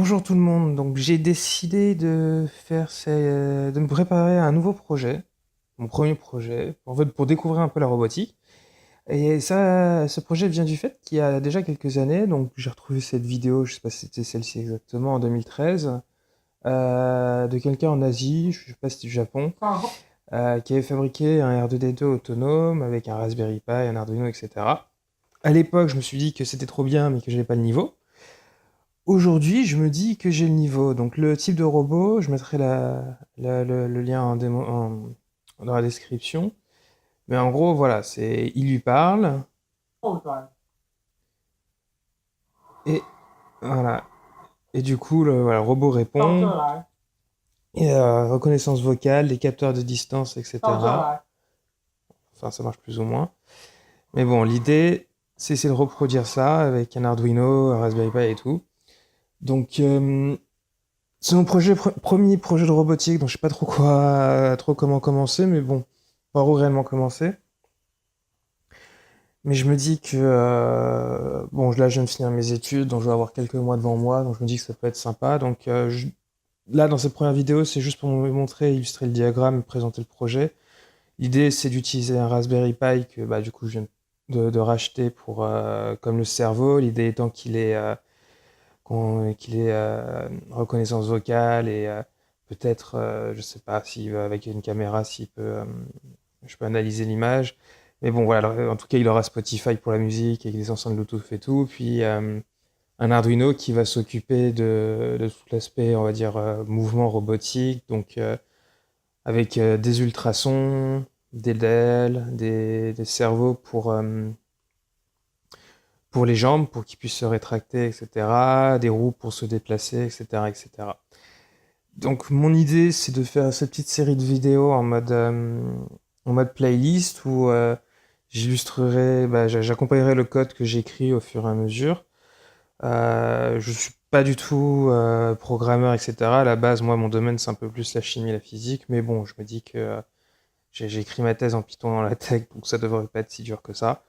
Bonjour tout le monde, donc j'ai décidé de me préparer à un nouveau projet, mon premier projet, en fait pour découvrir un peu la robotique. Et ça, ce projet vient du fait qu'il y a déjà quelques années, donc j'ai retrouvé cette vidéo, je sais pas si c'était celle-ci exactement, en 2013, de quelqu'un en Asie, je sais pas si c'était du Japon, qui avait fabriqué un R2D2 autonome avec un Raspberry Pi, un Arduino, etc. À l'époque, je me suis dit que c'était trop bien, mais que j'avais pas le niveau. Aujourd'hui, je me dis que j'ai le niveau. Donc le type de robot, je mettrai le lien dans la description. Mais en gros, voilà, il lui parle et voilà. Et du coup, voilà, le robot répond. Et reconnaissance vocale, les capteurs de distance, etc. Enfin, ça marche plus ou moins. Mais bon, l'idée, c'est essayer de reproduire ça avec un Arduino, un Raspberry Pi et tout. Donc, c'est mon premier projet de robotique, donc je sais pas trop comment commencer, mais bon, pas où réellement commencer. Mais je me dis que, bon, là, je viens de finir mes études, donc je vais avoir quelques mois devant moi, donc je me dis que ça peut être sympa. Donc, là, dans cette première vidéo, c'est juste pour me montrer, illustrer le diagramme, et présenter le projet. L'idée, c'est d'utiliser un Raspberry Pi que, bah, du coup, je viens de racheter pour, comme le cerveau. L'idée étant qu'il ait reconnaissance vocale et peut-être, je sais pas, s'il veut, avec une caméra, s'il peut, je peux analyser l'image. Mais bon, voilà, alors, en tout cas, il aura Spotify pour la musique avec des enceintes Bluetooth et tout. Puis un Arduino qui va s'occuper de tout l'aspect, on va dire, mouvement robotique. Donc, avec des ultrasons, des DEL, des cerveaux pour les jambes, pour qu'ils puissent se rétracter, etc. Des roues pour se déplacer, etc., etc. Donc mon idée, c'est de faire cette petite série de vidéos en mode playlist où j'illustrerai, bah, j'accompagnerai le code que j'écris au fur et à mesure. Je suis pas du tout programmeur, etc. À la base, moi, mon domaine, c'est un peu plus la chimie, la physique, mais bon, je me dis que j'ai écrit ma thèse en Python dans la tech, donc ça devrait pas être si dur que ça.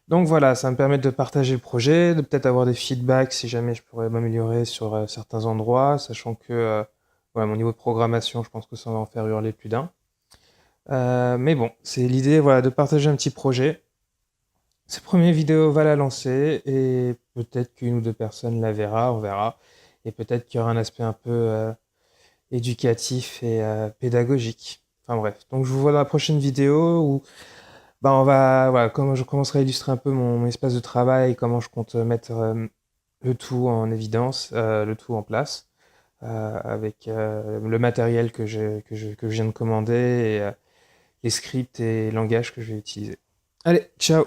Donc voilà, ça va me permet de partager le projet, de peut-être avoir des feedbacks si jamais je pourrais m'améliorer sur certains endroits, sachant que voilà, mon niveau de programmation, je pense que ça va en faire hurler plus d'un. Mais bon, c'est l'idée voilà, de partager un petit projet. Cette première vidéo va la lancer et peut-être qu'une ou deux personnes la verra, on verra. Et peut-être qu'il y aura un aspect un peu éducatif et pédagogique. Enfin bref, donc je vous vois dans la prochaine vidéo où bah, voilà, comment je commencerai à illustrer un peu mon espace de travail, comment je compte mettre le tout en évidence, le tout en place, avec le matériel que je viens de commander et les scripts et langages que je vais utiliser. Allez, ciao!